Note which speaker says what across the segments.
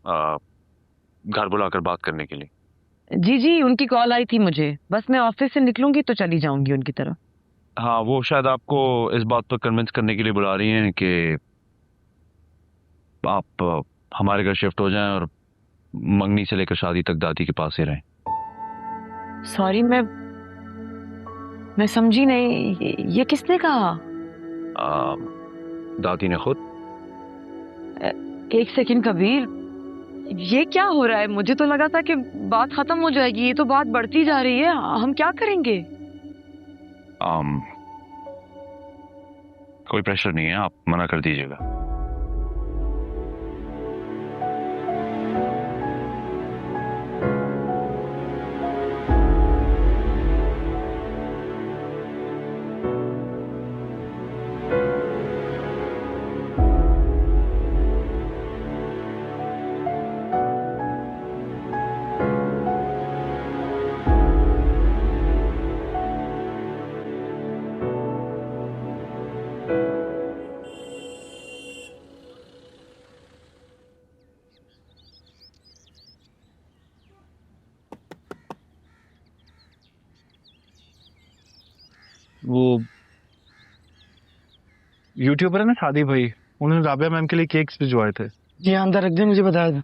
Speaker 1: घर बुलाकर बात करने के लिए।
Speaker 2: जी जी, उनकी कॉल आई थी मुझे, बस मैं ऑफिस से निकलूंगी तो चली जाऊंगी उनकी तरफ।
Speaker 1: हाँ, वो शायद आपको इस बात पर कन्विंस करने के लिए बुला रही हैं कि आप हमारे घर शिफ्ट हो जाएं और मंगनी से लेकर शादी तक दादी के पास ही रहें।
Speaker 2: सॉरी, मैं समझी नहीं, ये किसने कहा?
Speaker 1: आ, दादी ने खुद।
Speaker 2: एक सेकंड कबीर, ये क्या हो रहा है? मुझे तो लगा था कि बात खत्म हो जाएगी, ये तो बात बढ़ती जा रही है। हम क्या करेंगे?
Speaker 1: आम, कोई प्रेशर नहीं है, आप मना कर दीजिएगा।
Speaker 3: वो यूट्यूबर है ना शादी भाई, उन्होंने राबिया मैम के लिए केक्स भिजवाए थे।
Speaker 4: जी हाँ, अंदर रख दे, मुझे बताया था।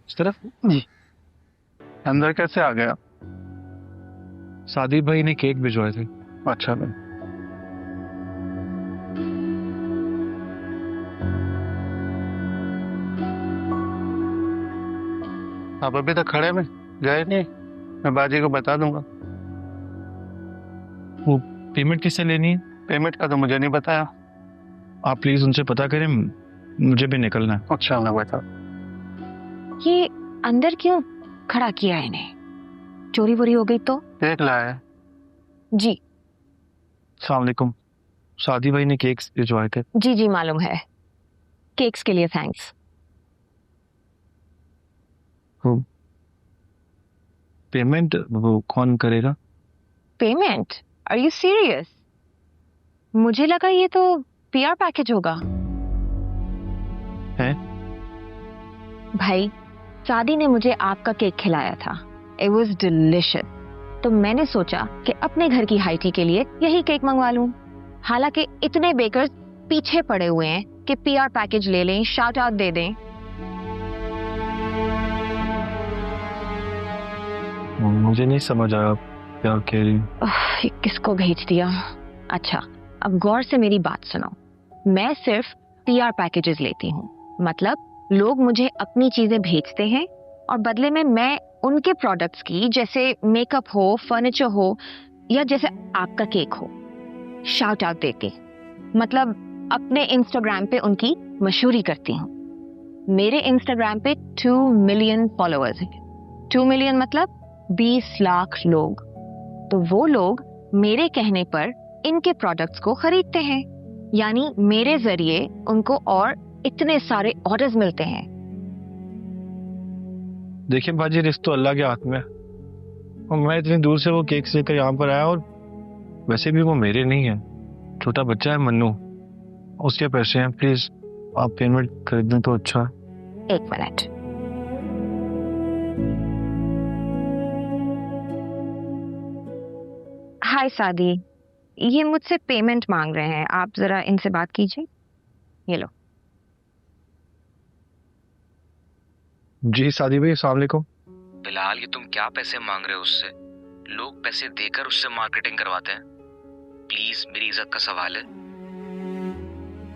Speaker 3: इस तरफ
Speaker 4: जी।
Speaker 3: अंदर कैसे आ गया? शादी भाई ने केक भिजवाए थे। अच्छा भाई। आप अभी तक खड़े में गए नहीं? मैं बाजी को बता दूंगा। वो पेमेंट किससे लेनी है? पेमेंट का तो मुझे नहीं बताया। आप प्लीज उनसे पता करें, मुझे भी निकलना है। अच्छा, मैं बता।
Speaker 5: ये अंदर क्यों खड़ा किया है इन्हें? चोरी वोरी हो गई तो?
Speaker 3: केक लाया है।
Speaker 5: जी
Speaker 3: अस्सलाम वालेकुम। शादी भाई ने केक्स भिजवाए थे।
Speaker 5: जी जी, मालूम है। केक्स के लिए थैंक्स।
Speaker 3: पेमेंट वो कौन करेगा?
Speaker 5: पेमेंट? Are you serious? मुझे लगा ये तो पीआर पैकेज होगा।
Speaker 3: है?
Speaker 5: भाई, शादी ने मुझे आपका केक खिलाया था। It was delicious. तो मैंने सोचा कि अपने घर की हाई टी के लिए यही केक मंगवा लूं। हालांकि इतने बेकर्स पीछे पड़े हुए हैं कि पीआर पैकेज ले लें, शाउट आउट दे दें।
Speaker 3: मुझे नहीं समझ आया आप क्या कह रही हैं।
Speaker 5: ये किसको भेज दिया? अच्छा, अब गौर से मेरी बात सुनो। मैं सिर्फ पीआर पैकेजेस लेती हूँ, मतलब लोग मुझे अपनी चीजें भेजते हैं और बदले में मैं उनके प्रोडक्ट्स की, जैसे मेकअप हो, फर्नीचर हो, या जैसे आपका केक हो, शाउट आउट देके, मतलब अपने इंस्टाग्राम पे उनकी मशहूरी करती हूँ। मेरे इंस्टाग्राम पे 2 मिलियन फॉलोअर्स हैं। 2 मिलियन मतलब 20 लाख लोग। तो वो लोग मेरे कहने पर इनके प्रोडक्ट्स को खरीदते हैं, यानी मेरे जरिए उनको और इतने सारे ऑर्डर्स मिलते हैं।
Speaker 3: देखिए बाजी, रिस्क तो अल्लाह के हाथ में है। और मैं इतनी दूर से वो केक्स लेकर यहाँ पर आया, और वैसे भी वो मेरे नहीं है, छोटा बच्चा है मन्नू, उसके पैसे हैं। प्लीज आप पेमेंट कर दें तो अच्छा है।
Speaker 5: 1 मिनट। हाय शादी, ये मुझसे पेमेंट मांग रहे हैं, आप जरा इनसे बात कीजिए। ये लो।
Speaker 3: जी शादी भाई, अस्सलाम वालेकुम।
Speaker 6: फिलहाल ये तुम क्या पैसे मांग रहे हो उससे? लोग पैसे देकर उससे मार्केटिंग करवाते हैं। प्लीज, मेरी इज्जत का सवाल है,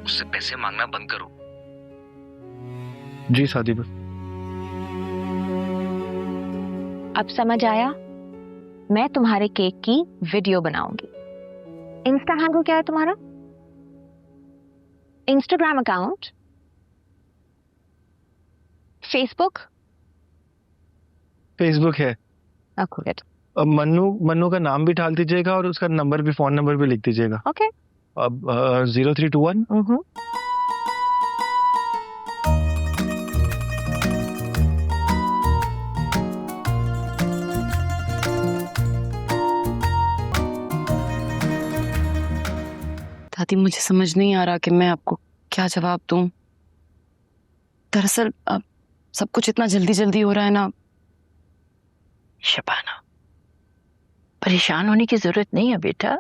Speaker 6: उससे पैसे मांगना बंद करो।
Speaker 3: जी शादी भाई।
Speaker 5: अब समझ आया? मैं तुम्हारे केक की वीडियो बनाऊंगी। इंस्टा हैंडल क्या है तुम्हारा? Instagram account? फेसबुक?
Speaker 3: फेसबुक है।
Speaker 5: गुड।
Speaker 3: अब मन्नू का नाम भी डाल दीजिएगा और उसका नंबर भी, फोन नंबर भी लिख दीजिएगा।
Speaker 5: ओके।
Speaker 3: अब 0321।
Speaker 2: दादी मुझे समझ नहीं आ रहा कि मैं आपको क्या जवाब दूं। दरअसल अब सब कुछ इतना जल्दी जल्दी हो रहा है ना।
Speaker 7: शबाना, परेशान होने की जरूरत नहीं है बेटा,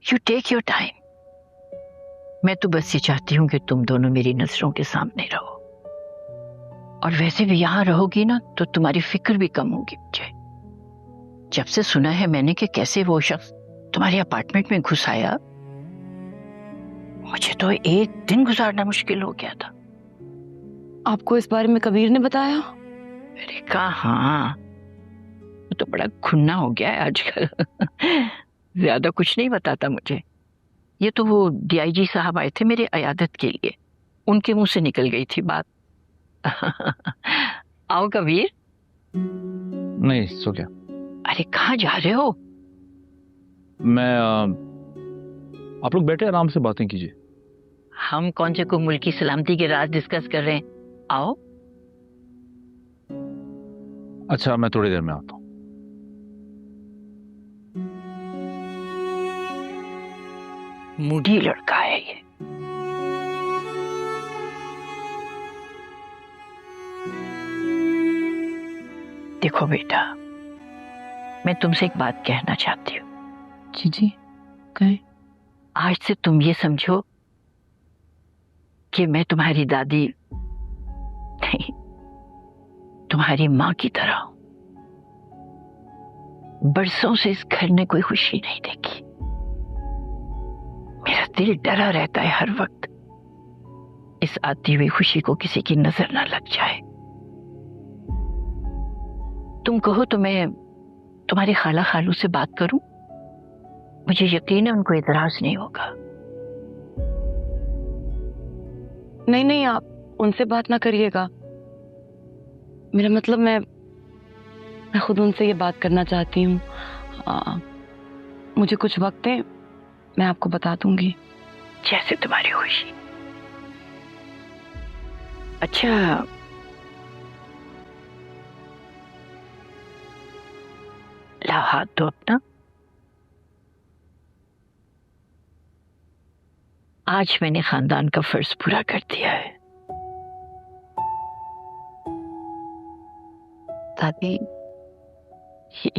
Speaker 7: यू टेक योर टाइम। मैं तो बस ये चाहती हूँ कि तुम दोनों मेरी नजरों के सामने रहो, और वैसे भी यहां रहोगी ना तो तुम्हारी फिक्र भी कम होगी मुझे। जब से सुना है मैंने कि कैसे वो शख्स तुम्हारे अपार्टमेंट में घुस आया, मुझे तो एक दिन गुजारना मुश्किल हो गया था।
Speaker 2: आपको इस बारे में कबीर ने बताया?
Speaker 7: मैंने कहा हाँ, वो तो बड़ा खुन्ना हो गया है आजकल। ज्यादा कुछ नहीं बताता मुझे। ये तो वो डीआईजी साहब आए थे मेरे अयादत के लिए, उनके मुंह से निकल गई थी बात। आओ कबीर।
Speaker 1: नहीं, सो क्या?
Speaker 7: अरे कहाँ जा रहे हो?
Speaker 1: मैं आप लोग बैठे आराम से बातें कीजिए।
Speaker 7: हम कौन से को मुल्क की सलामती के राज डिस्कस कर रहे हैं। आओ।
Speaker 1: अच्छा, मैं थोड़ी देर में आता हूँ।
Speaker 7: मूडी लड़का है ये। देखो बेटा, मैं तुमसे एक बात कहना चाहती हूँ।
Speaker 2: जी कहें।
Speaker 7: आज से तुम ये समझो कि मैं तुम्हारी दादी नहीं, तुम्हारी माँ की तरह हूं। बरसों से इस घर ने कोई खुशी नहीं देखी। मेरा दिल डरा रहता है हर वक्त, इस आती हुई खुशी को किसी की नजर ना लग जाए। तुम कहो तो मैं तुम्हारे खाला खालू से बात करूं? मुझे यकीन है उनको इतराज नहीं होगा।
Speaker 2: नहीं, आप उनसे बात ना करिएगा। मेरा मतलब मैं खुद उनसे ये बात करना चाहती हूँ। मुझे कुछ वक्त है, मैं आपको बता दूंगी।
Speaker 7: जैसे तुम्हारी खुशी। अच्छा, लाओ हाथ दो अपना। आज मैंने खानदान का फर्ज पूरा कर दिया है।
Speaker 2: दादी,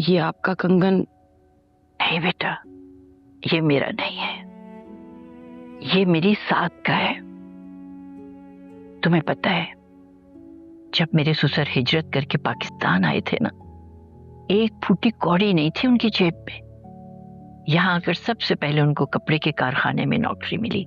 Speaker 2: ये आपका कंगन?
Speaker 7: नहीं बेटा, ये मेरा नहीं है, ये मेरी साथ का है। तुम्हें पता है, जब मेरे ससुर हिजरत करके पाकिस्तान आए थे ना, एक फूटी कौड़ी नहीं थी उनकी जेब में। यहां आकर सबसे पहले उनको कपड़े के कारखाने में नौकरी मिली।